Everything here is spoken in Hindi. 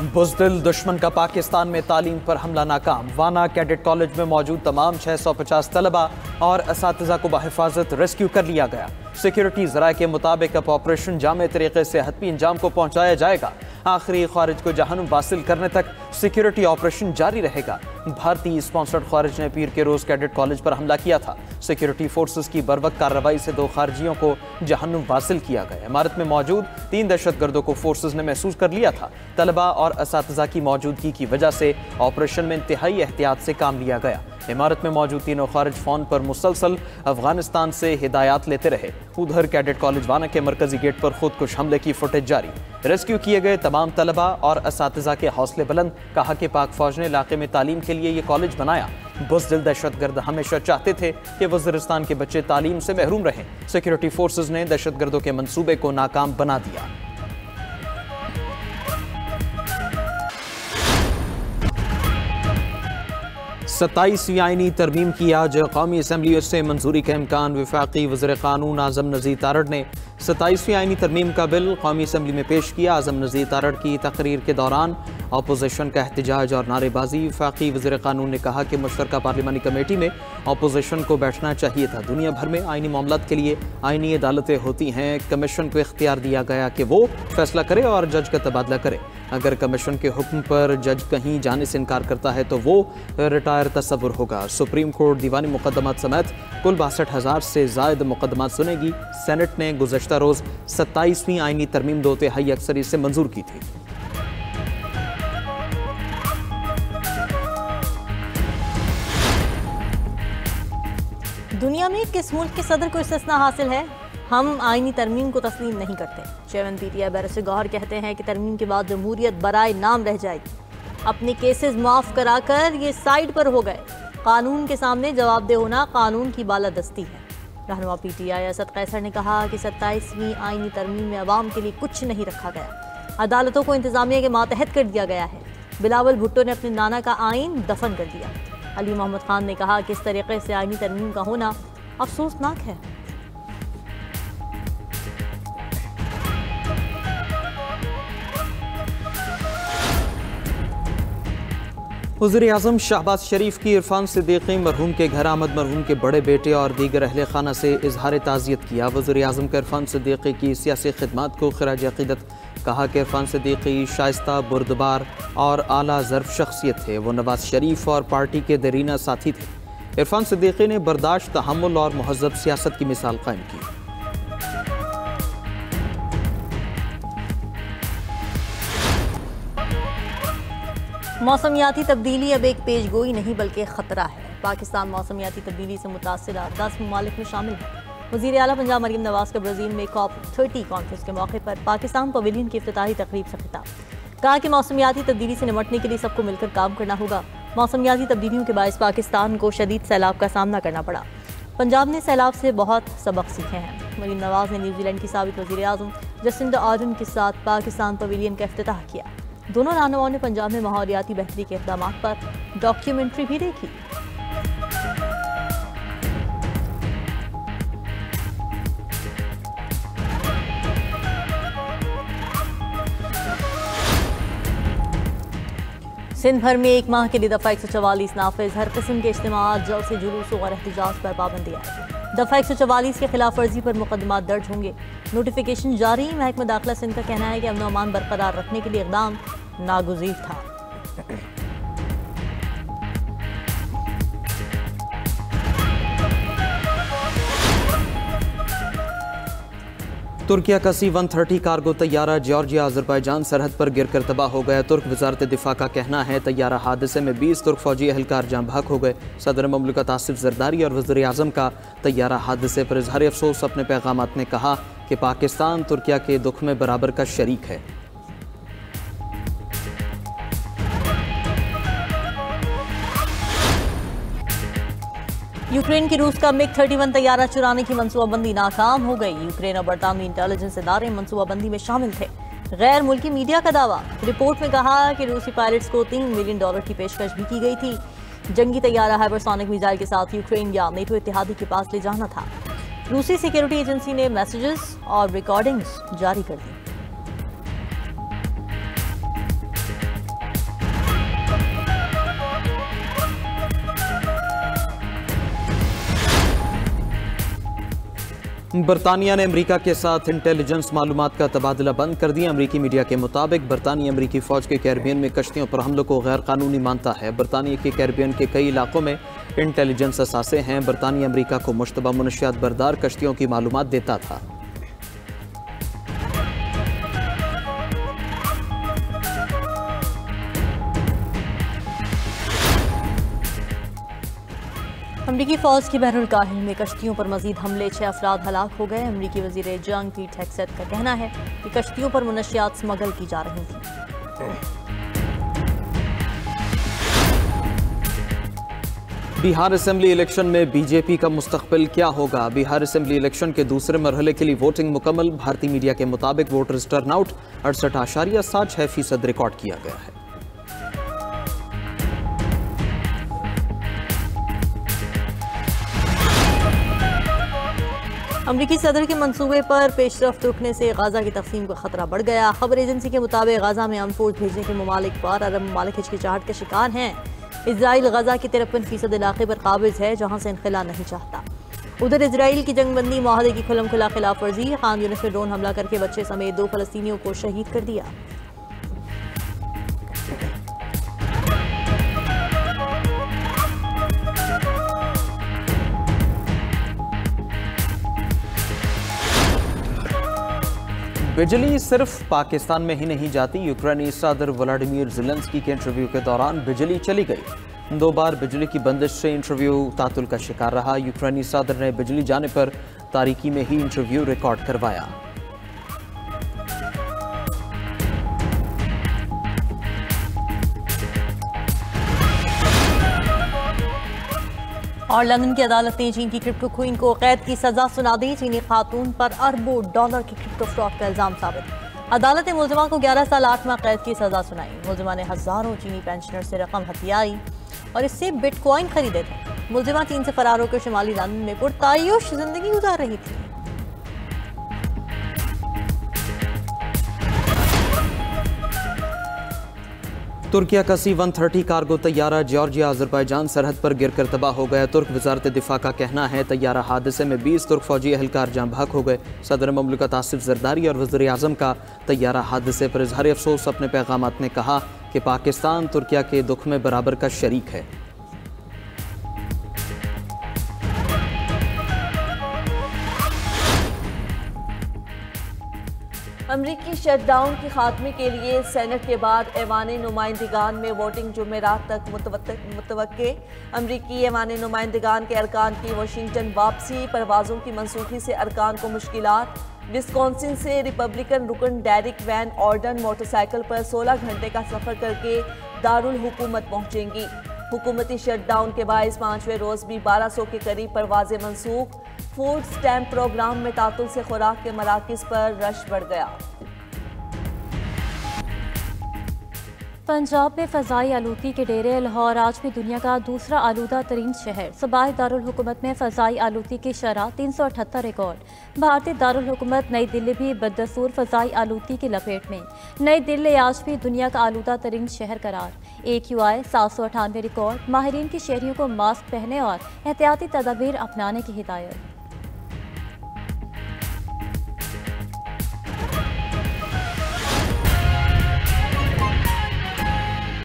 बुज़दिल दुश्मन का पाकिस्तान में तालीम पर हमला नाकाम। वाना कैडेट कॉलेज में मौजूद तमाम 650 तलबा और असातिज़ा को बहिफाजत रेस्क्यू कर लिया गया। सिक्योरिटी ज़राए के मुताबिक अब ऑपरेशन जामे तरीके से हतमी अंजाम को पहुँचाया जाएगा। आखिरी खारिज को जहन्नुम हासिल करने तक सिक्योरिटी ऑपरेशन जारी रहेगा। भारतीय स्पॉन्सर्ड खारिज ने पीर के रोज़ कैडेट कॉलेज पर हमला किया था। सिक्योरिटी फोर्सेस की बर्वक्त कार्रवाई से 2 खारजियों को जहन्नुम हासिल किया गया। इमारत में मौजूद 3 दहशतगर्दों को फोर्सेस ने महसूस कर लिया था। तलबा और असातिज़ा की मौजूदगी की वजह से ऑपरेशन में इंतहाई एहतियात से काम लिया गया। इमारत में मौजूद तीनों खारिज फ़ोन पर मुसलसल अफगानिस्तान से हिदायत लेते रहे। उधर कैडेट कॉलेज वाना के मरकजी गेट पर खुदकुश हमले की फुटेज जारी। रेस्क्यू किए गए तमाम तलबा और असातिज़ा के हौसले बुलंद। कहा कि पाक फौज ने इलाके में तालीम के लिए ये कॉलेज बनाया। बुज़दिल दहशतगर्द हमेशा चाहते थे कि वज़ीरिस्तान के बच्चे तालीम से महरूम रहें। सिक्योरिटी फोर्सेस ने दहशतगर्दों के मंसूबे को नाकाम बना दिया। 27वीं आईनी तरमीम की आज कौमी असम्बली से मंजूरी का इम्कान। वफाकी वज़ीर क़ानून आज़म नज़ीर तारड़ ने 27वीं आईनी तरमीम का बिल कौमी असम्बली में पेश किया। आज़म नज़ीर तारड़ की तकरीर के दौरान अपोजिशन का एहतजाज और नारेबाजी। वफाकी वज़ीर क़ानून ने कहा कि मुश्तरका पार्लिमानी कमेटी में अपोजिशन को बैठना चाहिए था। दुनिया भर में आईनी मामलात के लिए आईनी अदालतें होती हैं। कमीशन को इख्तियार दिया गया कि वो फैसला करे और जज का तबादला करे। अगर कमीशन के हुक्म पर जज कहीं जाने से इनकार करता है तो वो रिटायर तस्वुर होगा। सुप्रीम कोर्ट दीवानी मुकदमात समेत कुल 62,000 से ज़ायद मुकदमात सुनेगी। सेनेट ने गुज़श्ता रोज़ 27वीं आईनी तरमीम 2/3 अक्सरी से मंजूर की थी। दुनिया में किस मुल्क के सदर को इस्तिस्ना हासिल है? हम आईनी तरमीम को तस्लीम नहीं करते। चेयरमैन PTI बैरिस्टर गौहर कहते हैं कि तरमीम के बाद जमहूरियत बराए नाम रह जाएगी। अपने केसेस माफ़ कराकर ये साइड पर हो गए। कानून के सामने जवाबदेह होना कानून की बालादस्ती है। रहनुमा PTI असद कैसर ने कहा कि 27वीं आईनी तरमीम में अवाम के लिए कुछ नहीं रखा गया। अदालतों को इंतजामिया के मातहत कर दिया गया है। बिलावल भुट्टो ने अपने नाना का आइन दफन कर दिया। अली मोहम्मद खान ने कहा कि इस तरीके से आईनी तरमीम का होना अफसोसनाक है। वज़ीर-ए-आज़म शहबाज शरीफ की इरफान सिद्दीकी मरहूम के घर आमद। मरहूम के बड़े बेटे और दीगर अहले खाना से इजहार ताज़ियत किया। वज़ीर-ए-आज़म का इरफान सिद्दीकी की सियासी खिदमात को खिराज अक़ीदत। कहा कि इरफान सिद्दीकी शाइस्ता, बुर्दबार और आला ज़र्फ़ शख्सियत थे। वो नवाज शरीफ और पार्टी के दरीना साथी थे। इरफान सिद्दीकी ने बर्दाश्त, तहम्मुल और महज़्ज़ब सियासत की मिसाल कायम की। मौसमियाती तब्दीली अब एक पेशगोई नहीं बल्कि ख़तरा है। पाकिस्तान मौसमियाती तब्दीली से मुतासिर 10 ममालिक में शामिल है। वज़ीर आला पंजाब मरीम नवाज़ का ब्राज़ील में COP30 कॉन्फ्रेंस के मौके पर पाकिस्तान पवेलियन की इफ्तिताही तकरीब से खिताब। कहा कि मौसमियाती तब्दीली से निपटने के लिए सबको मिलकर काम करना होगा। मौसमियाती तब्दीलियों के बायस पाकिस्तान को शदीद सैलाब का सामना करना पड़ा। पंजाब ने सैलाब से बहुत सबक सीखे हैं। मरीम नवाज़ ने न्यूजीलैंड की साबिक वज़ीर आज़म जसिंडा आर्डन के साथ पाकिस्तान पवेलियन का इफ्तिताह किया। दोनों रहनुमाओं ने पंजाब में माहौलियाती बेहतरी के इक़दाम पर डॉक्यूमेंट्री भी देखी। सिंध भर में एक माह के लिए दफ़ा 144 नाफिज। हर किस्म के इज्तिमाअत, जलसे, जुलूस और एहतजाज पर पाबंदी है। दफ़ा 144 के खिलाफ वर्जी पर मुकदमात दर्ज होंगे। नोटिफिकेशन जारी। महकमा दाखिला सिंध का कहना है कि अमन अमान बरकरार रखने के लिए इक़दाम नागुज़ीर था। तुर्किया का C-130 कार्गो तैयारा जॉर्जिया अज़रबैजान सरहद पर गिरकर तबाह हो गया। तुर्क वज़ारत दिफा का कहना है तैयारा हादसे में 20 तुर्क फौजी अहलकार जाँ भाग हो गए। सदर ममलिकत आसिफ ज़रदारी और वज़ीर आज़म का तैयारा हादसे पर इज़हार अफसोस। अपने पैगामात में कहा कि पाकिस्तान तुर्किया के दुख में बराबर का शरीक है। यूक्रेन की रूस का MiG-31 तैयारा चुराने की मनसूबाबंदी नाकाम हो गई। यूक्रेन और बरतानवी इंटेलिजेंस इदारे मनसूबाबंदी में शामिल थे। गैर मुल्की मीडिया का दावा। रिपोर्ट में कहा कि रूसी पायलट्स को $3 मिलियन की पेशकश भी की गई थी। जंगी तैयारा हाइपरसोनिक मिसाइल के साथ यूक्रेन या नेटो इत्तेहादी के पास ले जाना था। रूसी सिक्योरिटी एजेंसी ने मैसेजेस और रिकॉर्डिंग्स जारी कर दी। बरतानिया ने अमेरिका के साथ इंटेलिजेंस मालूमात का तबादला बंद कर दिया। अमेरिकी मीडिया के मुताबिक बरतानिया अमेरिकी फ़ौज के कैरिबियन में कश्तियों पर हमलों को गैर कानूनी मानता है। बरतानिया के कैरिबियन के कई इलाकों में इंटेलिजेंस असासे हैं। बरतानिया अमेरिका को मुश्तबा मुनशियात बरदार कश्तियों की मालूमात देता था। अमरीकी फ़ौज की बहरुल काहिल में कश्तियों पर मजीद हमले, 6 अफराद हलाक हो गए। अमरीकी वज़ीर जंग पीट हेग्सेथ का कहना है कि कश्तियों पर मुनशियात स्मगल की जा रही थी। बिहार असेंबली इलेक्शन में बीजेपी का मुस्तकबिल क्या होगा? बिहार असेंबली इलेक्शन के दूसरे मरहले के लिए वोटिंग मुकम्मल। भारतीय मीडिया के मुताबिक वोटर्स टर्नआउट 68.76% रिकॉर्ड किया गया है। अमरीकी सदर के मंसूबे पर पेशरफ्त रुकने से गाजा की तकसीम का खतरा बढ़ गया। खबर एजेंसी के मुताबिक गाजा में आर्मफोर्स भेजने के ममालिक पर अरब ममालिक हिचकिचाहट के शिकार हैं। इजराइल गाजा के 53% इलाके पर काबिज है, जहां से इनखला नहीं चाहता। उधर इजराइल की जंगबंदी माहदे की खुल्लम खुला खिलाफ वर्जी। खान यूनिस में ड्रोन हमला करके बच्चे समेत 2 फलस्तीनियों को शहीद कर दिया। बिजली सिर्फ पाकिस्तान में ही नहीं जाती। यूक्रेनी सदर व्लादिमीर ज़ेलेंस्की के इंटरव्यू के दौरान बिजली चली गई। 2 बार बिजली की बंदिश से इंटरव्यू तातुल का शिकार रहा। यूक्रेनी सदर ने बिजली जाने पर तारीकी में ही इंटरव्यू रिकॉर्ड करवाया। और लंदन की अदालत ने चीन की क्रिप्टो क्वीन को कैद की सजा सुना दी। चीनी खातून पर अरबों डॉलर की क्रिप्टो फ्रॉड का इल्जाम साबित। अदालत ने मुलजिमा को 11 साल 8 माह कैद की सजा सुनाई। मुलजिमा ने हजारों चीनी पेंशनर से रकम हथियाई और इससे बिटकॉइन खरीदे थे। मुलजिमा चीन से फरार होकर शुमाली लंदन में पुरतायुश जिंदगी गुजार रही थी। तुर्किया का C-130 कार्गो तैयारा जॉर्जिया अजरबैजान सरहद पर गिरकर तबाह हो गया। तुर्क वजारत दिफा का कहना है तैयारा हादसे में 20 तुर्क फौजी एहलकार जाँ बहक हो गए। सदर ममलिकत आसिफ जरदारी और वज़ीर आज़म का तैयारा हादसे पर इजहार अफसोस। अपने पैगामात में कहा कि पाकिस्तान तुर्किया के दुख में बराबर का शरीक है। अमरीकी शटडाउन के खात्मे के लिए सेनेट के बाद ऐवान नुमाइंदगान में वोटिंग जुमेरात तक मुतवक्के। अमरीकी ऐवान नुमाइंदगान के अरकान की वाशिंगटन वापसी, परवाज़ों की मनसूखी से अरकान को मुश्किलात। विस्कॉन्सिन से रिपब्लिकन रुकन डेरिक वैन ऑर्डन मोटरसाइकिल पर 16 घंटे का सफ़र करके दारुल हुकूमत पहुँचेंगी। हुकूमती शटडाउन के बायस 5वें रोज़ भी 1200 के करीब परवाज़ें मनसूख। फूड स्टैम्प प्रोग्राम में तातुल से खुराक के मराकिज़ पर रश बढ़ गया। पंजाब में फ़ज़ाई आलूदगी के डेरे। लाहौर आज भी दुनिया का दूसरा आलूदा तरीन शहर। सूबाई दारुल हुकूमत में फ़ज़ाई आलूदगी की शरह 378 रिकॉर्ड। भारतीय दारुल हुकूमत नई दिल्ली भी बदसूर फ़ज़ाई आलूदगी की लपेट में। नई दिल्ली आज भी दुनिया का आलूदा तरीन शहर करार। AQI 798 record. माहिरीन की शहरियों को मास्क पहने और एहतियाती तदाबीर अपनाने की हिदायत।